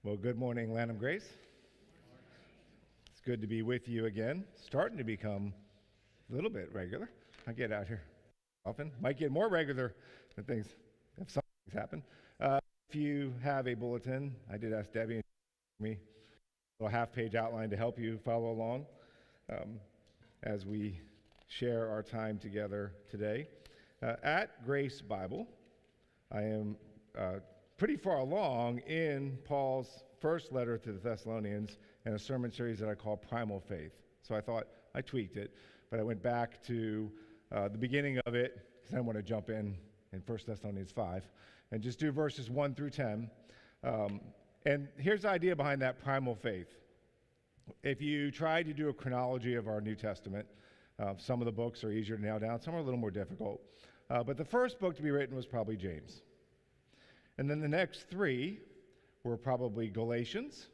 Well, good morning, Lanham Grace. It's good to be with you again. Starting to become a little bit regular. I get out here often. Might get more regular than things if some things happen. If you have a bulletin, I did ask Debbie and me a little half-page outline to help you follow along as we share our time together today. At Grace Bible, I am pretty far along in Paul's first letter to the Thessalonians and a sermon series that I call Primal Faith. So I thought I tweaked it, but I went back to the beginning of it because I want to jump in 1 Thessalonians 5 and just do verses 1 through 10. And here's the idea behind that primal faith. If you try to do a chronology of our New Testament, some of the books are easier to nail down, some are a little more difficult. But the first book to be written was probably James. And then the next three were probably Galatians,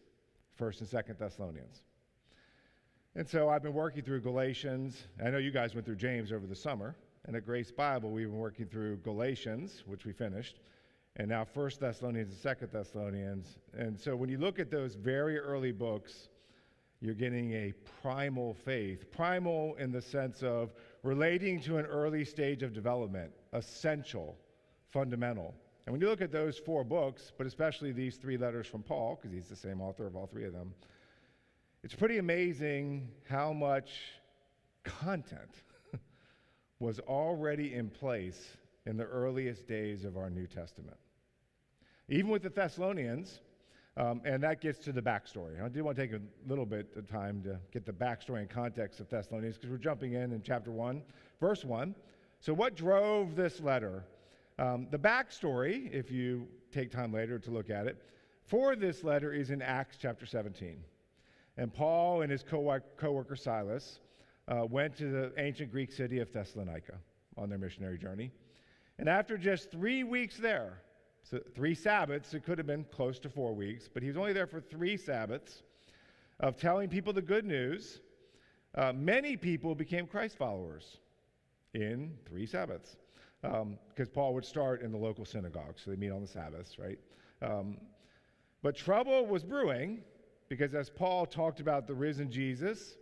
1st and 2nd Thessalonians. And so I've been working through Galatians. I know you guys went through James over the summer. And at Grace Bible, we've been working through Galatians, which we finished, and now 1st Thessalonians and 2nd Thessalonians. And so when you look at those very early books, you're getting a primal faith. Primal in the sense of relating to an early stage of development, essential, fundamental. And when you look at those four books, but especially these three letters from Paul, because he's the same author of all three of them, it's pretty amazing how much content was already in place in the earliest days of our New Testament. Even with the Thessalonians, and that gets to the backstory. I do want to take a little bit of time to get the backstory and context of Thessalonians because we're jumping in chapter 1, verse 1. So what drove this letter? The backstory, if you take time later to look at it, for this letter is in Acts chapter 17. And Paul and his co-worker Silas went to the ancient Greek city of Thessalonica on their missionary journey. And after just 3 weeks there, so 3 Sabbaths, it could have been close to 4 weeks, but he was only there for 3 Sabbaths of telling people the good news. Many people became Christ followers in 3 Sabbaths. Because Paul would start in the local synagogue, so they meet on the Sabbaths, right? But trouble was brewing, because as Paul talked about the risen Jesus,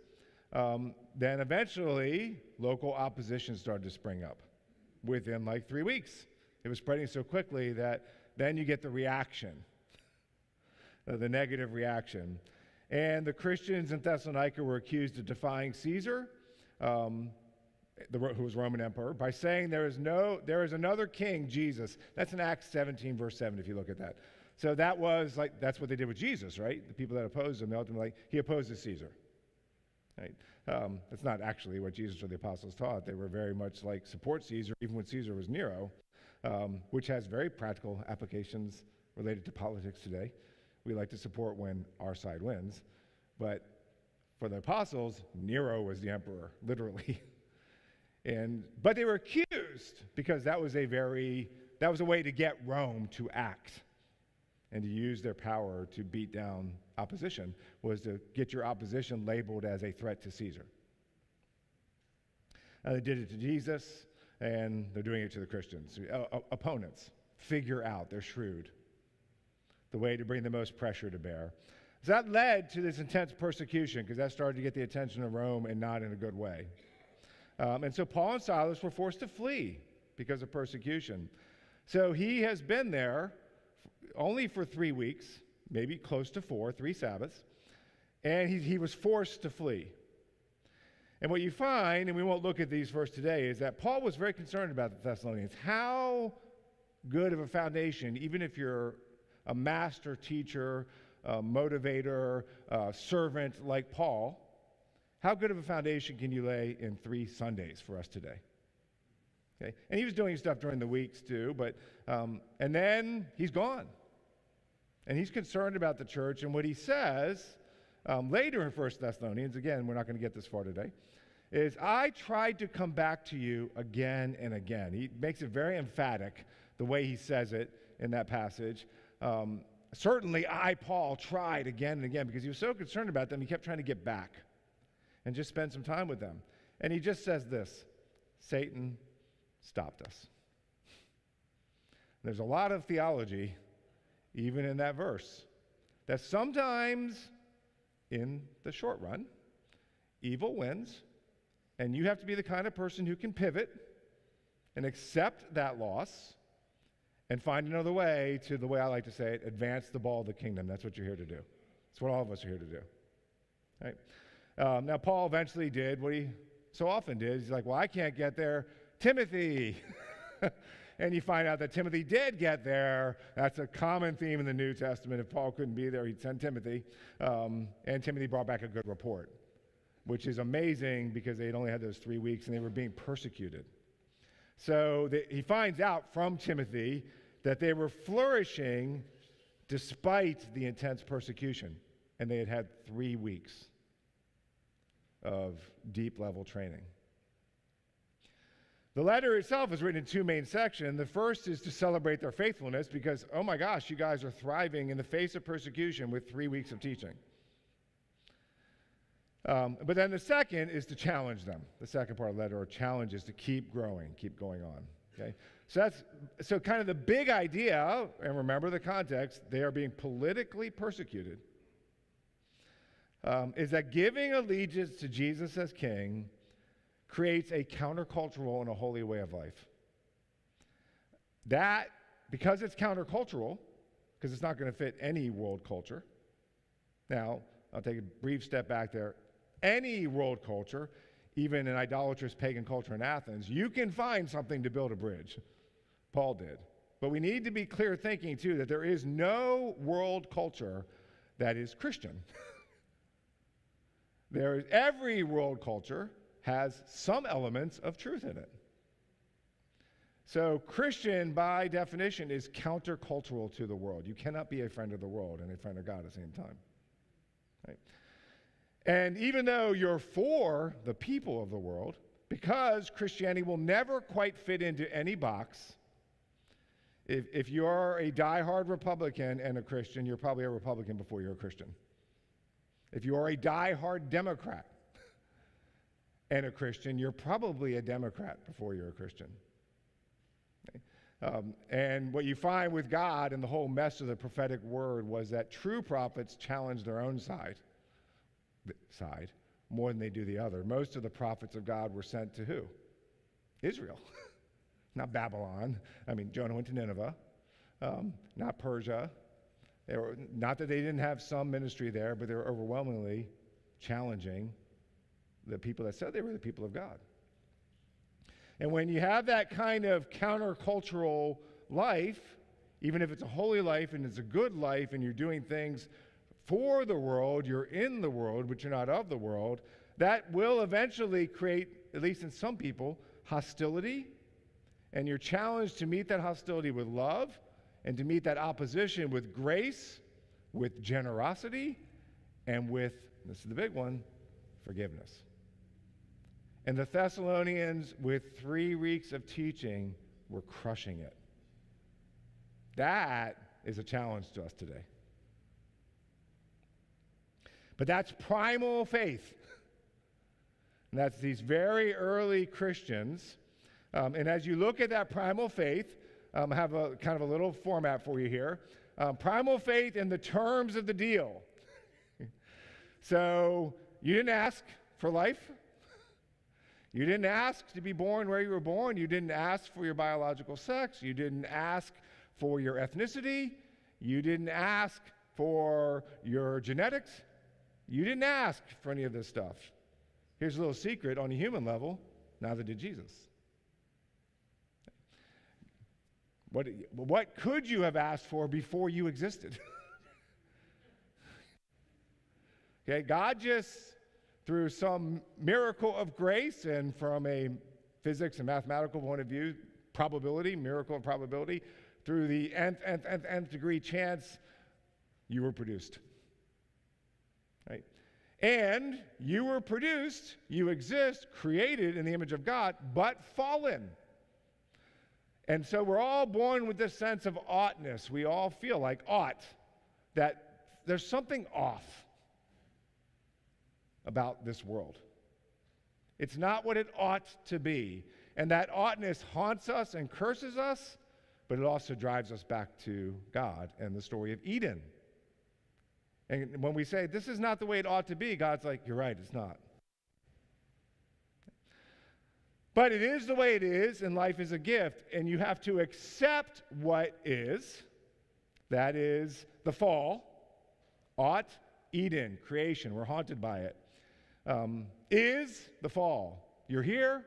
then eventually local opposition started to spring up within like 3 weeks. It was spreading so quickly that then you get the reaction, the negative reaction. And the Christians in Thessalonica were accused of defying Caesar, who was Roman emperor, by saying there is another king, Jesus. That's in Acts 17, verse 7, if you look at that. So that's what they did with Jesus, right? The people that opposed him, they ultimately, he opposes Caesar. Right? That's not actually what Jesus or the apostles taught. They were very much like support Caesar, even when Caesar was Nero, which has very practical applications related to politics today. We like to support when our side wins. But for the apostles, Nero was the emperor, literally. But they were accused because that was a way to get Rome to act and to use their power to beat down opposition, was to get your opposition labeled as a threat to Caesar. They did it to Jesus, and they're doing it to the Christians. Opponents figure out, they're shrewd, the way to bring the most pressure to bear. So that led to this intense persecution because that started to get the attention of Rome and not in a good way. And so Paul and Silas were forced to flee because of persecution. So he has been there only for 3 weeks, maybe close to 4, 3 Sabbaths, and he was forced to flee. And what you find, and we won't look at these first today, is that Paul was very concerned about the Thessalonians. How good of a foundation, even if you're a master teacher, motivator, servant like Paul, how good of a foundation can you lay in 3 Sundays for us today? Okay? And he was doing stuff during the weeks too, but and then he's gone. And he's concerned about the church, and what he says later in 1 Thessalonians, again, we're not going to get this far today, is I tried to come back to you again and again. He makes it very emphatic the way he says it in that passage. Certainly I, Paul, tried again and again because he was so concerned about them, he kept trying to get back and just spend some time with them. And he just says this, Satan stopped us. There's a lot of theology, even in that verse, that sometimes in the short run, evil wins, and you have to be the kind of person who can pivot and accept that loss and find another way to, the way I like to say it, advance the ball of the kingdom. That's what you're here to do. That's what all of us are here to do. Right? Now, Paul eventually did what he so often did. He's like, well, I can't get there. Timothy. And you find out that Timothy did get there. That's a common theme in the New Testament. If Paul couldn't be there, he'd send Timothy. And Timothy brought back a good report, which is amazing because they'd only had those 3 weeks and they were being persecuted. So he finds out from Timothy that they were flourishing despite the intense persecution. And they had had 3 weeks of deep level training. The letter itself is written in 2 main sections. The first is to celebrate their faithfulness because, oh my gosh, you guys are thriving in the face of persecution with 3 weeks of teaching. But then the second is to challenge them. The second part of the letter, or challenge, is to keep growing, keep going on. Okay? So kind of the big idea, and remember the context, they are being politically persecuted, is that giving allegiance to Jesus as king creates a countercultural and a holy way of life. That, because it's countercultural, because it's not going to fit any world culture. Now, I'll take a brief step back there. Any world culture, even an idolatrous pagan culture in Athens, you can find something to build a bridge. Paul did. But we need to be clear thinking, too, that there is no world culture that is Christian. Every world culture has some elements of truth in it. So Christian, by definition, is countercultural to the world. You cannot be a friend of the world and a friend of God at the same time. Right? And even though you're for the people of the world, because Christianity will never quite fit into any box, if you're a diehard Republican and a Christian, you're probably a Republican before you're a Christian. If you are a diehard Democrat and a Christian, you're probably a Democrat before you're a Christian. Okay? And what you find with God and the whole mess of the prophetic word was that true prophets challenge their own side more than they do the other. Most of the prophets of God were sent to who? Israel. Not Babylon. I mean, Jonah went to Nineveh. Not Persia. Not that they didn't have some ministry there, but they were overwhelmingly challenging the people that said they were the people of God. And when you have that kind of countercultural life, even if it's a holy life and it's a good life and you're doing things for the world, you're in the world, but you're not of the world, that will eventually create, at least in some people, hostility. And you're challenged to meet that hostility with love and to meet that opposition with grace, with generosity, and with, this is the big one, forgiveness. And the Thessalonians, with 3 weeks of teaching, were crushing it. That is a challenge to us today. But that's primal faith. And that's these very early Christians. And as you look at that primal faith, I have a kind of a little format for you here. Primal faith in the terms of the deal. So you didn't ask for life. You didn't ask to be born where you were born. You didn't ask for your biological sex. You didn't ask for your ethnicity. You didn't ask for your genetics. You didn't ask for any of this stuff. Here's a little secret on a human level. Neither did Jesus. What could you have asked for before you existed? Okay, God just, through some miracle of grace and from a physics and mathematical point of view, probability, miracle of probability, through the nth degree chance, you were produced. Right? And you were produced, you exist, created in the image of God, but fallen. And so we're all born with this sense of oughtness. We all feel like ought, that there's something off about this world. It's not what it ought to be. And that oughtness haunts us and curses us, but it also drives us back to God and the story of Eden. And when we say, this is not the way it ought to be, God's like, you're right, it's not. But it is the way it is, and life is a gift, and you have to accept what is. That is the fall. Ought, Eden, creation. We're haunted by it. Is the fall. You're here,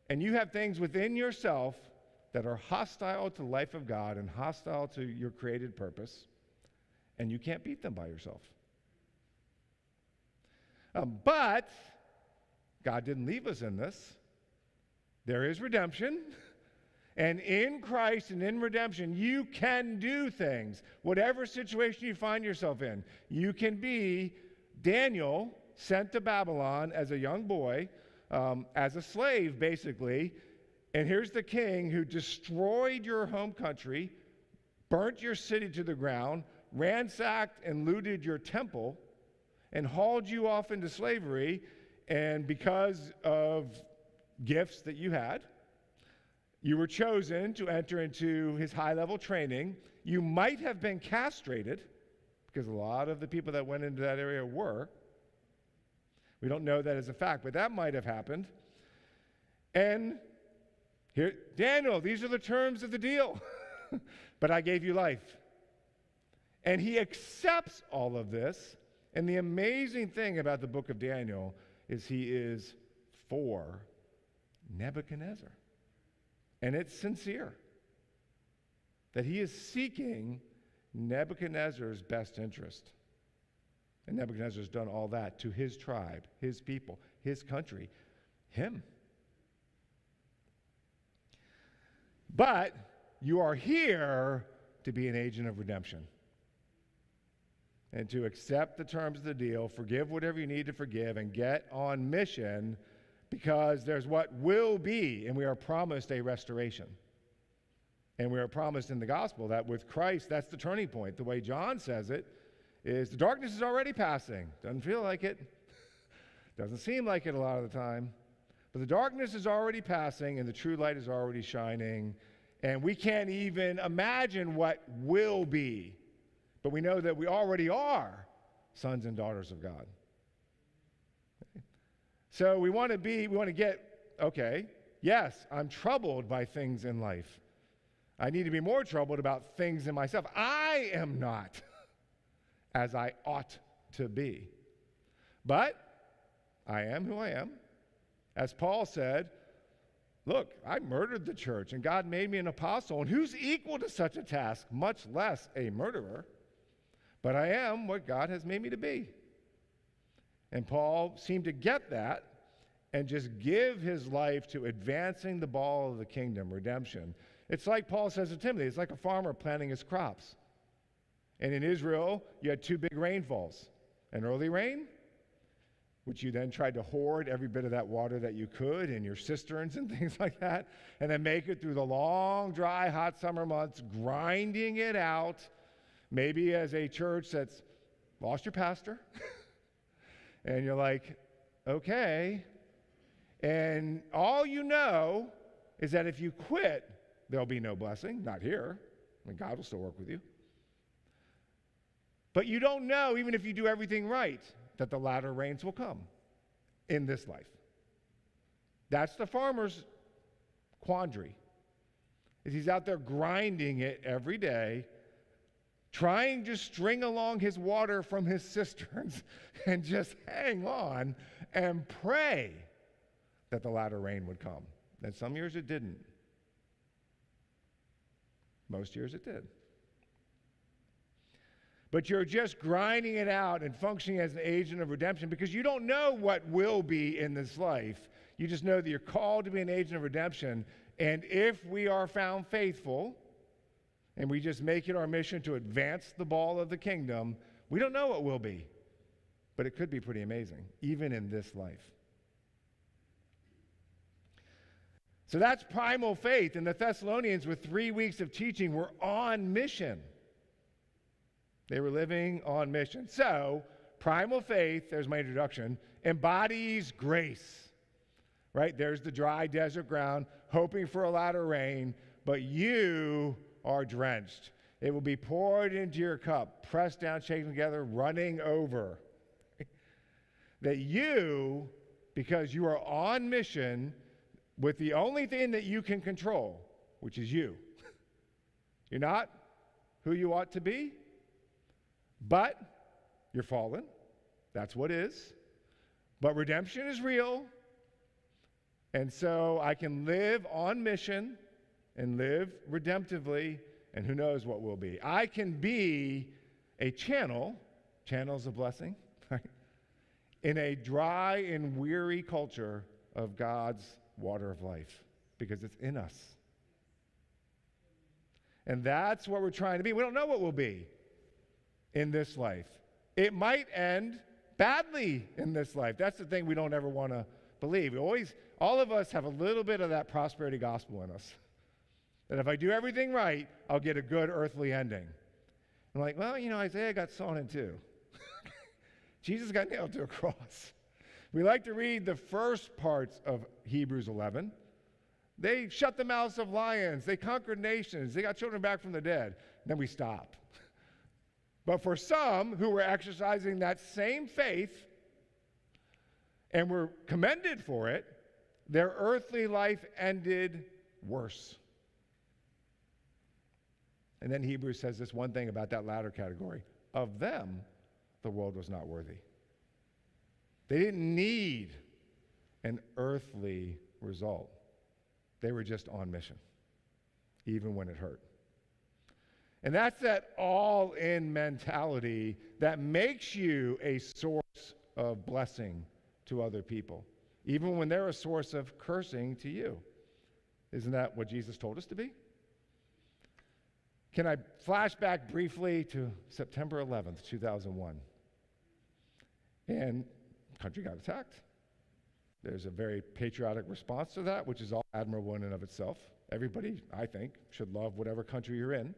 and you have things within yourself that are hostile to the life of God and hostile to your created purpose, and you can't beat them by yourself. But God didn't leave us in this. There is redemption. And in Christ and in redemption, you can do things. Whatever situation you find yourself in, you can be Daniel, sent to Babylon as a young boy, as a slave, basically. And here's the king who destroyed your home country, burnt your city to the ground, ransacked and looted your temple, and hauled you off into slavery. And because of gifts that you had, you were chosen to enter into his high-level training. You might have been castrated, because a lot of the people that went into that area were. We don't know that as a fact, but that might have happened. And here, Daniel, these are the terms of the deal. But I gave you life. And he accepts all of this. And the amazing thing about the book of Daniel is he is for Nebuchadnezzar. And it's sincere. That he is seeking Nebuchadnezzar's best interest. And Nebuchadnezzar's done all that to his tribe, his people, his country, him. But you are here to be an agent of redemption. And to accept the terms of the deal, forgive whatever you need to forgive, and get on mission, because there's what will be, and we are promised a restoration. And we are promised in the gospel that with Christ, that's the turning point. The way John says it is the darkness is already passing. Doesn't feel like it. Doesn't seem like it a lot of the time. But the darkness is already passing, and the true light is already shining. And we can't even imagine what will be. But we know that we already are sons and daughters of God. So we want to get, okay, yes, I'm troubled by things in life. I need to be more troubled about things in myself. I am not as I ought to be. But I am who I am. As Paul said, look, I murdered the church, and God made me an apostle, and who's equal to such a task, much less a murderer? But I am what God has made me to be. And Paul seemed to get that and just give his life to advancing the ball of the kingdom, redemption. It's like Paul says to Timothy, it's like a farmer planting his crops. And in Israel, you had two big rainfalls. An early rain, which you then tried to hoard every bit of that water that you could in your cisterns and things like that, and then make it through the long, dry, hot summer months, grinding it out, maybe as a church that's lost your pastor. And you're like, okay. And all you know is that if you quit, there'll be no blessing. Not here. I mean, God will still work with you. But you don't know, even if you do everything right, that the latter rains will come in this life. That's the farmer's quandary. Is he's out there grinding it every day, trying to string along his water from his cisterns and just hang on and pray that the latter rain would come. And some years it didn't. Most years it did. But you're just grinding it out and functioning as an agent of redemption because you don't know what will be in this life. You just know that you're called to be an agent of redemption. And if we are found faithful, and we just make it our mission to advance the ball of the kingdom, we don't know what will be. But it could be pretty amazing, even in this life. So that's primal faith. And the Thessalonians, with 3 weeks of teaching, were on mission. They were living on mission. So, primal faith, there's my introduction, embodies grace. Right? There's the dry desert ground, hoping for a latter rain, but you are drenched. It will be poured into your cup, pressed down, shaken together, running over. That you, because you are on mission with the only thing that you can control, which is you. You're not who you ought to be, but you're fallen. That's what is. But redemption is real. And so I can live on mission and live redemptively, and who knows what will be. I can be a channel's a blessing, right? In a dry and weary culture of God's water of life, because it's in us. And that's what we're trying to be. We don't know what we'll be in this life. It might end badly in this life. That's the thing we don't ever want to believe. All of us have a little bit of that prosperity gospel in us. That if I do everything right, I'll get a good earthly ending. I'm like, well, Isaiah got sawn in two. Jesus got nailed to a cross. We like to read the first parts of Hebrews 11. They shut the mouths of lions. They conquered nations. They got children back from the dead. Then we stop. But for some who were exercising that same faith and were commended for it, their earthly life ended worse. And then Hebrews says this one thing about that latter category. Of them, the world was not worthy. They didn't need an earthly result. They were just on mission, even when it hurt. And that's that all-in mentality that makes you a source of blessing to other people, even when they're a source of cursing to you. Isn't that what Jesus told us to be? Can I flash back briefly to September 11th, 2001? And the country got attacked. There's a very patriotic response to that, which is all admirable in and of itself. Everybody, I think, should love whatever country you're in.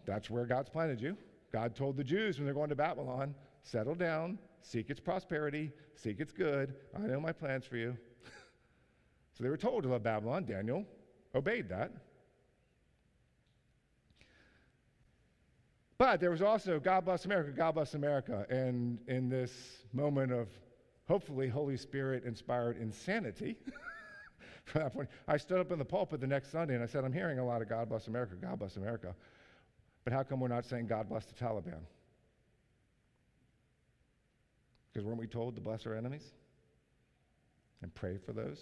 That's where God's planted you. God told the Jews when they're going to Babylon, settle down, seek its prosperity, seek its good. I know my plans for you. So they were told to love Babylon. Daniel obeyed that. But there was also God bless America, God bless America. And in this moment of hopefully Holy Spirit inspired insanity, from that point, I stood up in the pulpit the next Sunday and I said, I'm hearing a lot of God bless America, God bless America. But how come we're not saying God bless the Taliban? Because weren't we told to bless our enemies and pray for those?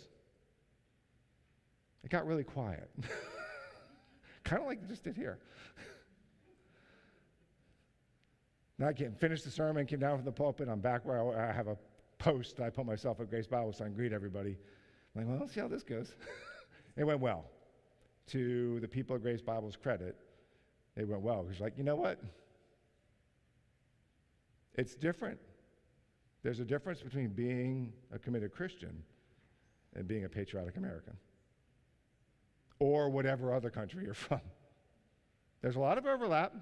It got really quiet. Kind of like it just did here. Now I finished the sermon, came down from the pulpit. I'm back where I have a post. I put myself at Grace Bible sign, greet everybody. I'm like, well, let's see how this goes. It went well. To the people of Grace Bible's credit, it went well. Because like, you know what? It's different. There's a difference between being a committed Christian and being a patriotic American. Or whatever other country you're from. There's a lot of overlap.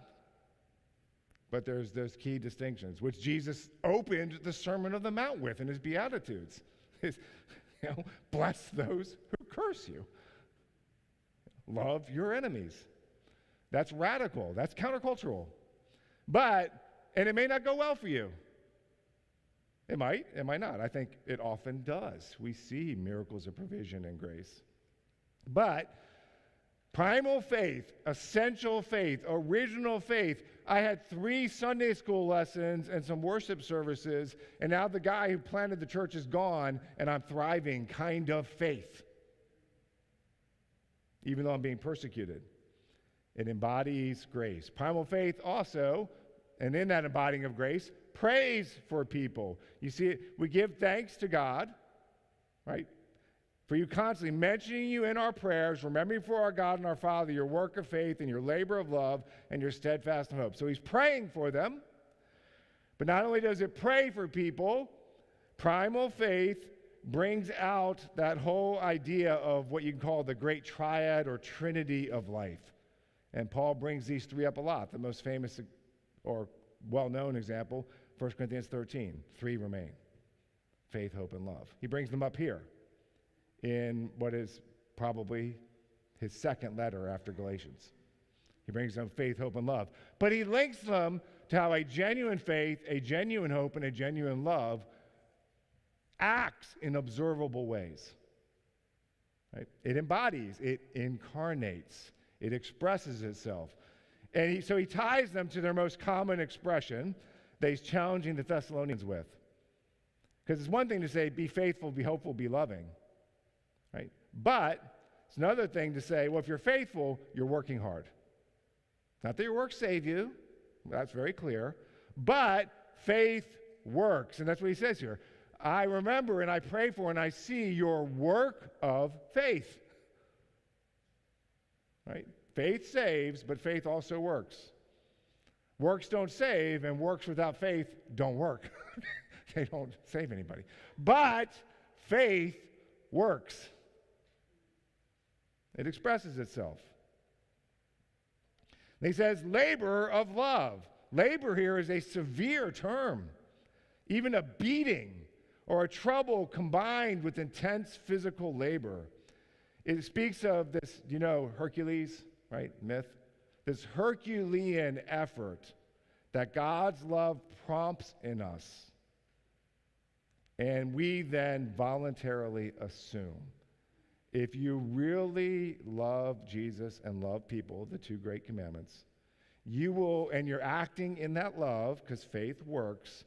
But there's those key distinctions, which Jesus opened the Sermon on the Mount with in his Beatitudes. Bless those who curse you. Love your enemies. That's radical. That's countercultural. And it may not go well for you. It might not. I think it often does. We see miracles of provision and grace. But primal faith, essential faith, original faith. I had 3 Sunday school lessons and some worship services, and now the guy who planted the church is gone, and I'm thriving kind of faith, even though I'm being persecuted. It embodies grace. Primal faith also, and in that embodying of grace, prays for people. You see, we give thanks to God, right? For you constantly mentioning you in our prayers, remembering for our God and our Father your work of faith and your labor of love and your steadfast hope. So he's praying for them. But not only does it pray for people, primal faith brings out that whole idea of what you can call the great triad or trinity of life. And Paul brings these 3 up a lot. The most famous or well-known example, 1 Corinthians 13, 3 remain. Faith, hope, and love. He brings them up here in what is probably his second letter after Galatians. He brings them faith, hope, and love. But he links them to how a genuine faith, a genuine hope, and a genuine love acts in observable ways. Right? It embodies, it incarnates, it expresses itself. And so he ties them to their most common expression that he's challenging the Thessalonians with. Because it's one thing to say, be faithful, be hopeful, be loving. Right? But it's another thing to say, well, if you're faithful, you're working hard. Not that your works save you. That's very clear. But faith works. And that's what he says here. I remember and I pray for and I see your work of faith. Right? Faith saves, but faith also works. Works don't save, and works without faith don't work. They don't save anybody. But faith works. It expresses itself. And he says, labor of love. Labor here is a severe term. Even a beating or a trouble combined with intense physical labor. It speaks of this, Hercules, right, myth? This Herculean effort that God's love prompts in us. And we then voluntarily assume. If you really love Jesus and love people, the two great commandments, you will, and you're acting in that love, because faith works,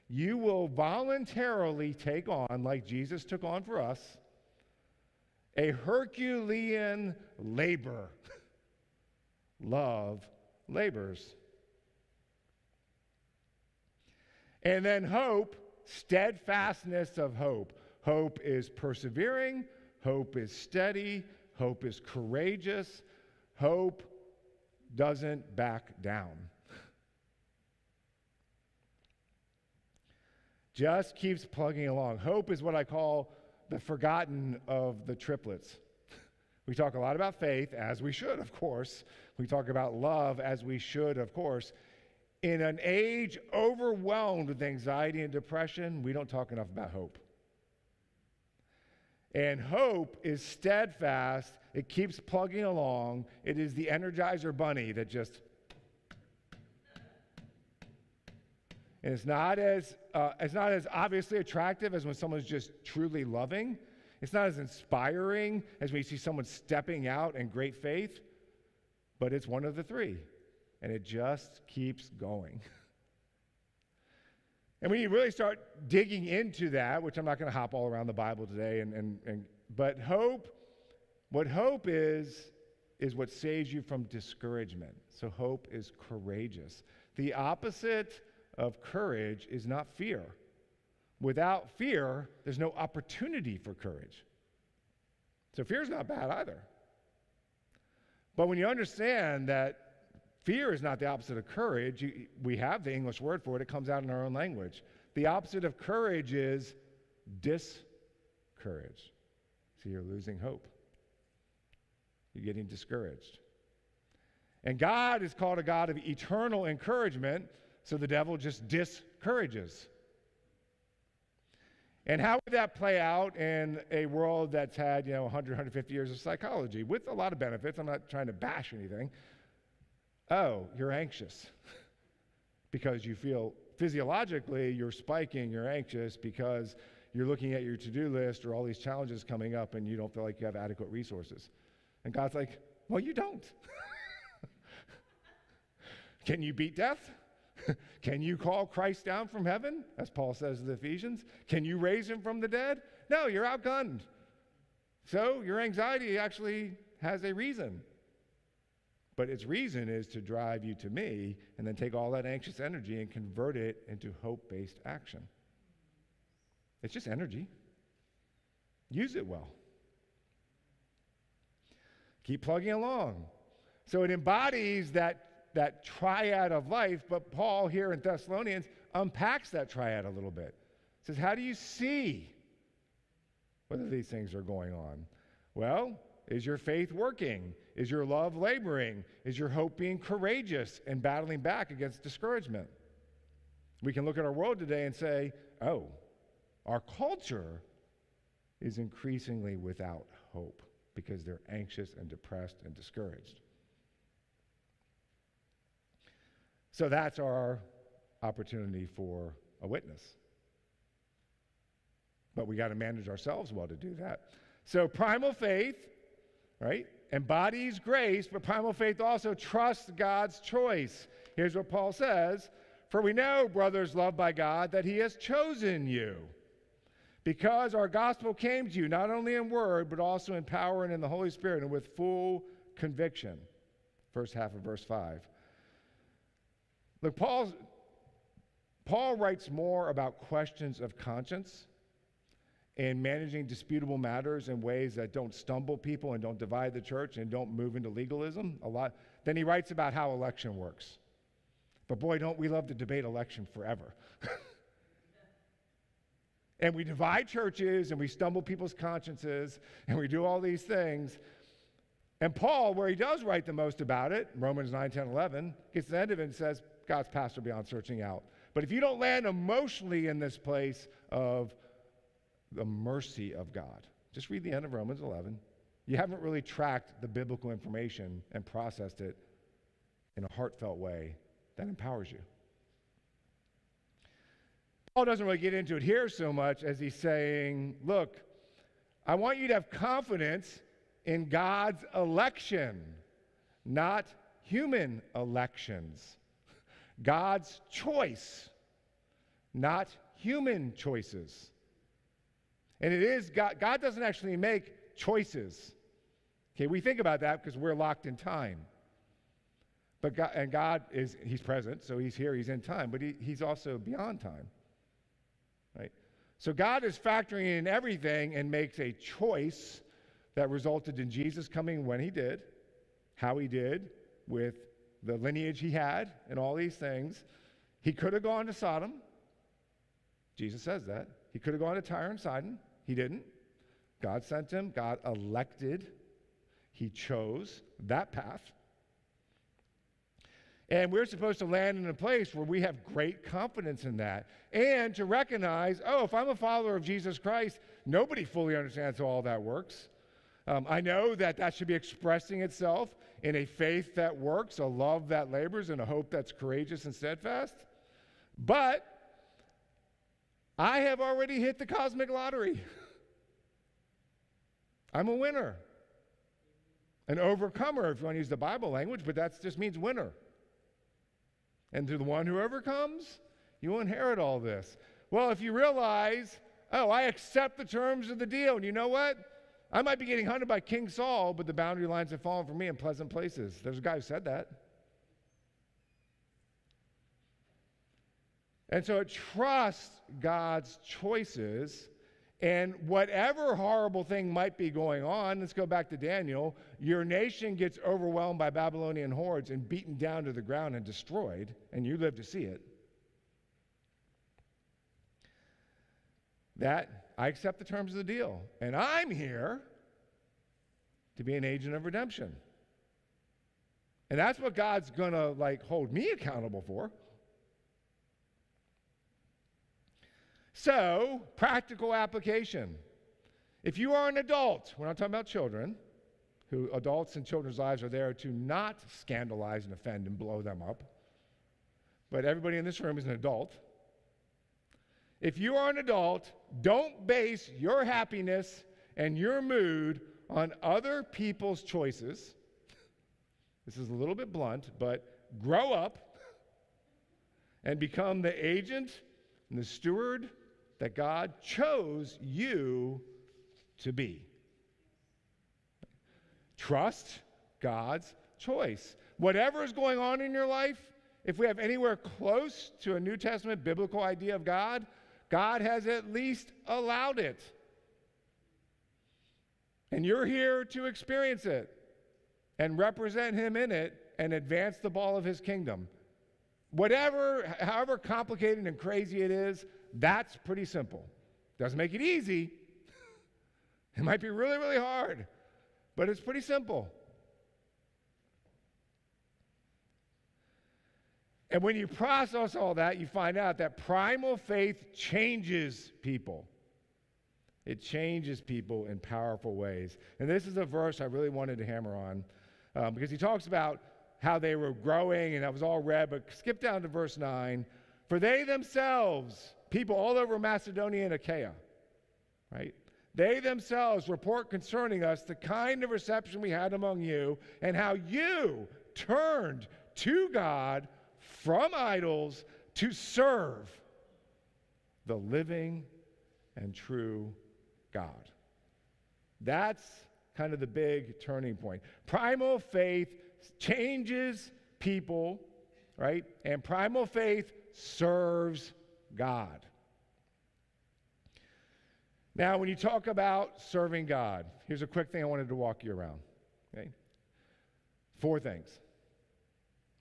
you will voluntarily take on, like Jesus took on for us, a Herculean labor. Love labors. And then hope, steadfastness of hope. Hope is persevering. Hope is steady. Hope is courageous. Hope doesn't back down. Just keeps plugging along. Hope is what I call the forgotten of the triplets. We talk a lot about faith, as we should, of course. We talk about love, as we should, of course. In an age overwhelmed with anxiety and depression, we don't talk enough about hope. And hope is steadfast. It keeps plugging along. It is the Energizer bunny that just... And it's not as obviously attractive as when someone's just truly loving. It's not as inspiring as when you see someone stepping out in great faith. But it's one of the three. And it just keeps going. And when you really start digging into that, which I'm not going to hop all around the Bible today, but hope, what hope is what saves you from discouragement. So hope is courageous. The opposite of courage is not fear. Without fear, there's no opportunity for courage. So fear's not bad either. But when you understand that fear is not the opposite of courage, we have the English word for it. It comes out in our own language. The opposite of courage is discourage. So you're losing hope. You're getting discouraged. And God is called a God of eternal encouragement, so the devil just discourages. And how would that play out in a world that's had, 100, 150 years of psychology with a lot of benefits? I'm not trying to bash anything. Oh, you're anxious because you feel physiologically you're spiking, you're anxious because you're looking at your to-do list or all these challenges coming up and you don't feel like you have adequate resources. And God's like, well, you don't. Can you beat death? Can you call Christ down from heaven, as Paul says to the Ephesians? Can you raise him from the dead? No, you're outgunned. So your anxiety actually has a reason. But its reason is to drive you to me and then take all that anxious energy and convert it into hope-based action. It's just energy. Use it well. Keep plugging along. So it embodies that triad of life, but Paul here in Thessalonians unpacks that triad a little bit. Says, how do you see whether these things are going on? Well, is your faith working? Is your love laboring? Is your hope being courageous and battling back against discouragement? We can look at our world today and say, oh, our culture is increasingly without hope because they're anxious and depressed and discouraged. So that's our opportunity for a witness. But we got to manage ourselves well to do that. So primal faith, right, embodies grace, but primal faith also trusts God's choice. Here's what Paul says: "For we know, brothers loved by God, that he has chosen you, because our gospel came to you not only in word, but also in power and in the Holy Spirit, and with full conviction." First half of verse 5. Look, Paul writes more about questions of conscience and managing disputable matters in ways that don't stumble people and don't divide the church and don't move into legalism a lot. Then he writes about how election works. But boy, don't we love to debate election forever. And we divide churches and we stumble people's consciences and we do all these things. And Paul, where he does write the most about it, Romans 9, 10, 11, gets to the end of it and says, God's pastor beyond searching out. But if you don't land emotionally in this place of the mercy of God, just read the end of Romans 11. You haven't really tracked the biblical information and processed it in a heartfelt way that empowers you. Paul doesn't really get into it here so much as he's saying, look, I want you to have confidence in God's election, not human elections. God's choice, not human choices. And it is God doesn't actually make choices. Okay, we think about that because we're locked in time. But God he's present, so he's here, he's in time, but he's also beyond time. Right? So God is factoring in everything and makes a choice that resulted in Jesus coming when he did, how he did, with the lineage he had, and all these things. He could have gone to Sodom. Jesus says that. He could have gone to Tyre and Sidon. He didn't. God sent him. God elected. He chose that path. And we're supposed to land in a place where we have great confidence in that. And to recognize, if I'm a follower of Jesus Christ, nobody fully understands how all that works. I know that should be expressing itself in a faith that works, a love that labors, and a hope that's courageous and steadfast. But I have already hit the cosmic lottery. I'm a winner. An overcomer, if you want to use the Bible language, but that just means winner. And to the one who overcomes, you will inherit all this. Well, if you realize, I accept the terms of the deal, and you know what? I might be getting hunted by King Saul, but the boundary lines have fallen for me in pleasant places. There's a guy who said that. And so it trusts God's choices, and whatever horrible thing might be going on, let's go back to Daniel, your nation gets overwhelmed by Babylonian hordes and beaten down to the ground and destroyed, and you live to see it. That I accept the terms of the deal, and I'm here to be an agent of redemption. And that's what God's going to hold me accountable for. So, practical application. If you are an adult, we're not talking about children, adults in children's lives are there to not scandalize and offend and blow them up. But everybody in this room is an adult. If you are an adult, don't base your happiness and your mood on other people's choices. This is a little bit blunt, but grow up and become the agent and the steward that God chose you to be. Trust God's choice. Whatever is going on in your life, if we have anywhere close to a New Testament biblical idea of God, God has at least allowed it. And you're here to experience it and represent him in it and advance the ball of his kingdom. However complicated and crazy it is, that's pretty simple. Doesn't make it easy. It might be really, really hard, but it's pretty simple. And when you process all that, you find out that primal faith changes people. It changes people in powerful ways. And this is a verse I really wanted to hammer on because he talks about how they were growing, and that was all red, but skip down to verse 9. For they themselves, people all over Macedonia and Achaia, right? They themselves report concerning us the kind of reception we had among you and how you turned to God from idols to serve the living and true God. That's kind of the big turning point. Primal faith changes people, right? And primal faith serves God. Now, when you talk about serving God, here's a quick thing I wanted to walk you around. Okay? 4 things.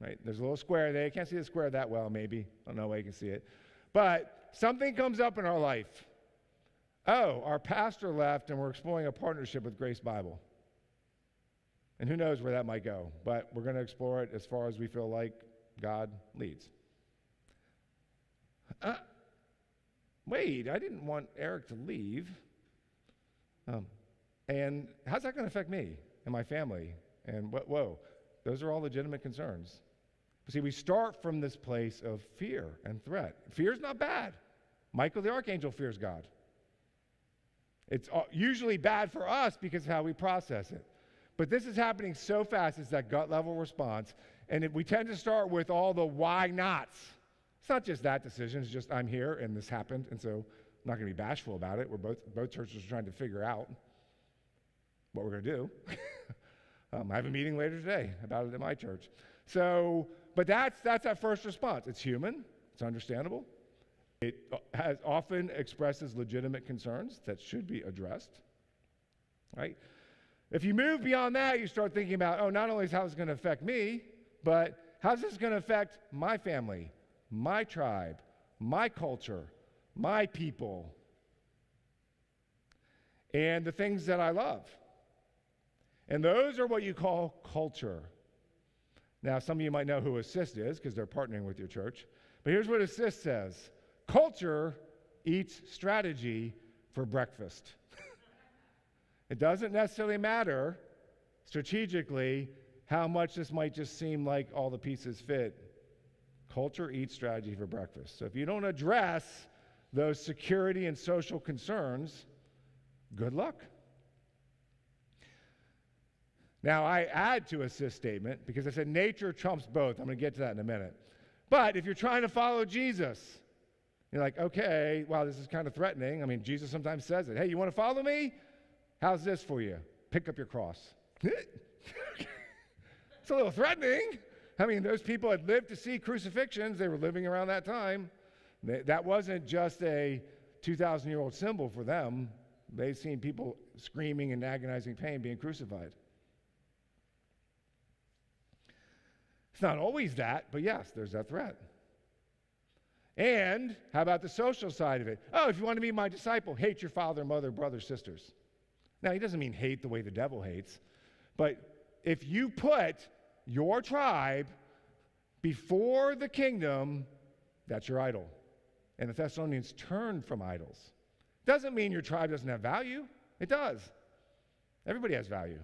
Right? There's a little square there. You can't see the square that well, maybe. I don't know why you can see it. But something comes up in our life. Oh, our pastor left and we're exploring a partnership with Grace Bible. And who knows where that might go. But we're going to explore it as far as we feel like God leads. Wait, I didn't want Eric to leave. And how's that going to affect me and my family? And whoa, those are all legitimate concerns. See, we start from this place of fear and threat. Fear is not bad. Michael the archangel fears God. It's usually bad for us because of how we process it. But this is happening so fast, it's that gut level response. And we tend to start with all the why nots. It's not just that decision, it's just I'm here and this happened, and so I'm not going to be bashful about it. We're both churches are trying to figure out what we're going to do. I have a meeting later today about it at my church. So, but that's that first response. It's human, it's understandable. It often expresses legitimate concerns that should be addressed, right? If you move beyond that, you start thinking about, oh, not only is how it's going to affect me, but how's this going to affect my family, my tribe, my culture, my people, and the things that I love. And those are what you call culture. Now, some of you might know who Assist is because they're partnering with your church. But here's what Assist says. Culture eats strategy for breakfast. It doesn't necessarily matter strategically how much this might just seem like all the pieces fit. Culture eats strategy for breakfast. So if you don't address those security and social concerns, good luck. Now, I add to Assist statement because I said nature trumps both. I'm going to get to that in a minute. But if you're trying to follow Jesus, you're like, okay, wow, this is kind of threatening. I mean, Jesus sometimes says it. Hey, you want to follow me? How's this for you? Pick up your cross. It's a little threatening. I mean, those people had lived to see crucifixions. They were living around that time. That wasn't just a 2,000-year-old symbol for them. They've seen people screaming in agonizing pain being crucified. It's not always that, but yes, there's that threat. And how about the social side of it? Oh, if you want to be my disciple, hate your father, mother, brothers, sisters. Now, he doesn't mean hate the way the devil hates, but if you put your tribe before the kingdom, that's your idol. And the Thessalonians turned from idols. Doesn't mean your tribe doesn't have value. It does. Everybody has value.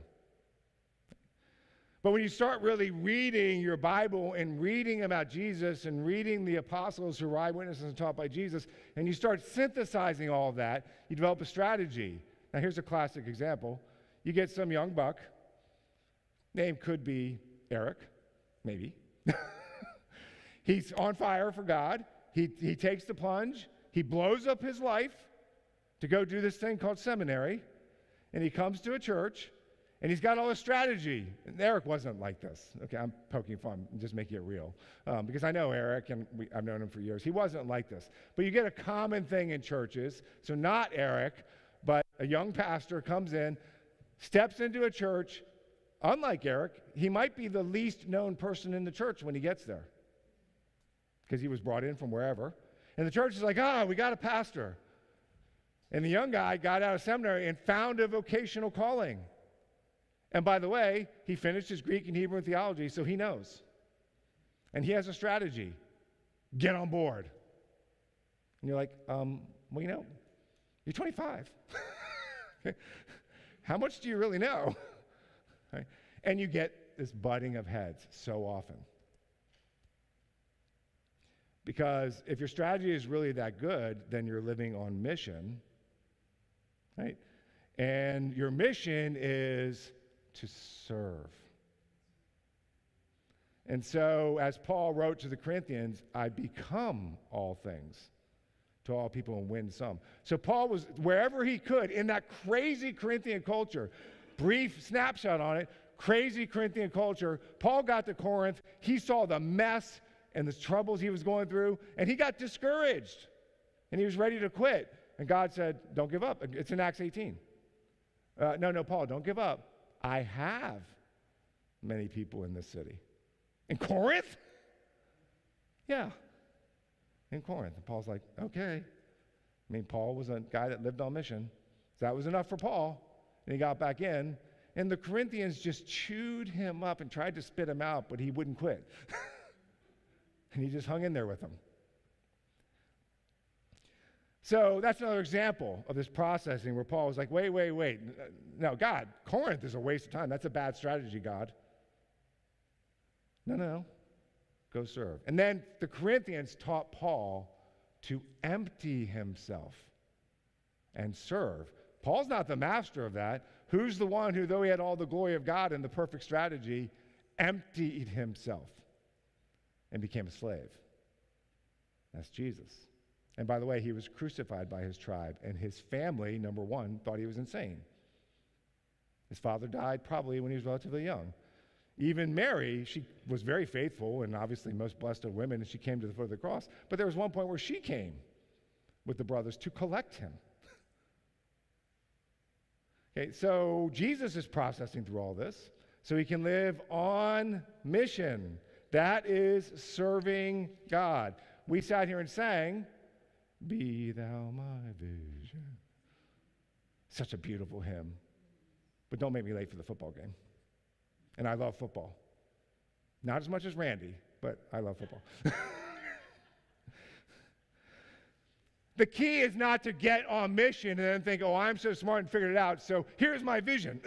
But when you start really reading your Bible and reading about Jesus and reading the apostles who were eyewitnesses and taught by Jesus, and you start synthesizing all of that, you develop a strategy. Now, here's a classic example. You get some young buck. Name could be Eric, maybe. He's on fire for God. He takes the plunge. He blows up his life to go do this thing called seminary. And he comes to a church. And he's got all this strategy. And Eric wasn't like this. Okay, I'm poking fun, I'm just making it real. Because I know Eric, and I've known him for years. He wasn't like this. But you get a common thing in churches. So not Eric, but a young pastor comes in, steps into a church. Unlike Eric, he might be the least known person in the church when he gets there. Because he was brought in from wherever. And the church is like, we got a pastor. And the young guy got out of seminary and found a vocational calling. And by the way, he finished his Greek and Hebrew and theology, so he knows. And he has a strategy. Get on board. And you're like, you're 25. How much do you really know? Right? And you get this butting of heads so often. Because if your strategy is really that good, then you're living on mission, right? And your mission is to serve. And so, as Paul wrote to the Corinthians, I become all things to all people and win some. So Paul was, wherever he could, in that crazy Corinthian culture, brief snapshot on it, crazy Corinthian culture, Paul got to Corinth, he saw the mess and the troubles he was going through, and he got discouraged, and he was ready to quit. And God said, don't give up. It's in Acts 18. No, Paul, don't give up. I have many people in this city. In Corinth? Yeah, in Corinth. And Paul's like, okay. I mean, Paul was a guy that lived on mission. So that was enough for Paul. And he got back in. And the Corinthians just chewed him up and tried to spit him out, but he wouldn't quit. And he just hung in there with them. So that's another example of this processing where Paul was like, wait. No, God, Corinth is a waste of time. That's a bad strategy, God. No. Go serve. And then the Corinthians taught Paul to empty himself and serve. Paul's not the master of that. Who's the one who, though he had all the glory of God and the perfect strategy, emptied himself and became a slave? That's Jesus. And by the way, he was crucified by his tribe, and his family, number one, thought he was insane. His father died probably when he was relatively young. Even Mary, she was very faithful and obviously most blessed of women, and she came to the foot of the cross. But there was one point where she came with the brothers to collect him. Okay, so Jesus is processing through all this so he can live on mission. That is serving God. We sat here and sang, "Be thou my vision." Such a beautiful hymn. But don't make me late for the football game. And I love football. Not as much as Randy, but I love football. The key is not to get on mission and then think, oh, I'm so smart and figured it out, so here's my vision.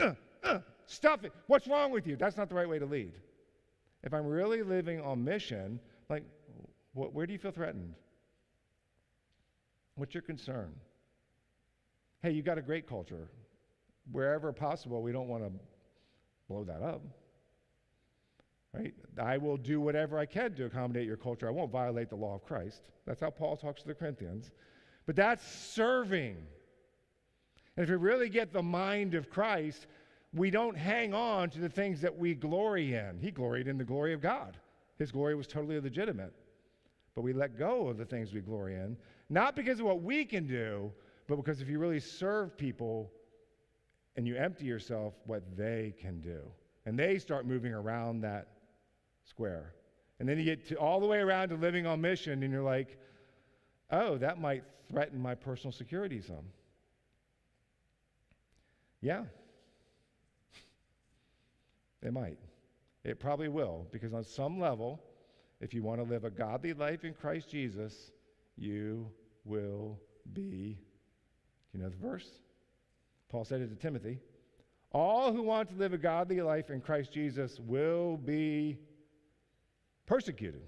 Stuff it. What's wrong with you? That's not the right way to lead. If I'm really living on mission, like, where do you feel threatened? What's your concern? Hey, you got a great culture. Wherever possible, we don't want to blow that up. Right? I will do whatever I can to accommodate your culture. I won't violate the law of Christ. That's how Paul talks to the Corinthians. But that's serving. And if we really get the mind of Christ, we don't hang on to the things that we glory in. He gloried in the glory of God. His glory was totally legitimate. But we let go of the things we glory in, not because of what we can do, but because if you really serve people and you empty yourself, what they can do. And they start moving around that square. And then you get all the way around to living on mission, and you're like, oh, that might threaten my personal security some. Yeah. It might. It probably will, because on some level, if you want to live a godly life in Christ Jesus, you will be, do you know the verse? Paul said it to Timothy. All who want to live a godly life in Christ Jesus will be persecuted.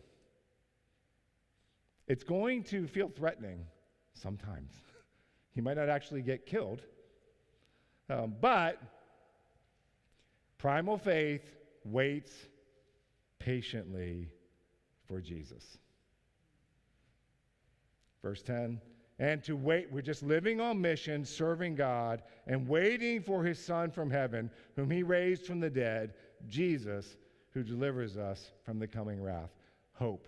It's going to feel threatening sometimes. You might not actually get killed, but primal faith waits patiently for Jesus. Verse 10, and to wait, we're just living on mission, serving God, and waiting for his Son from heaven, whom he raised from the dead, Jesus, who delivers us from the coming wrath. Hope,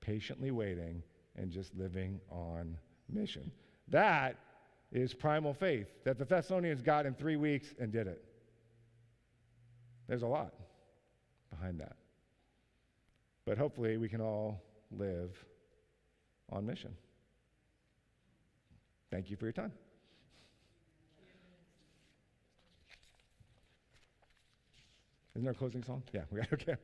patiently waiting, and just living on mission. That is primal faith that the Thessalonians got in 3 weeks and did it. There's a lot behind that. But hopefully we can all live on mission. Thank you for your time. Isn't there a closing song? Yeah, we got okay.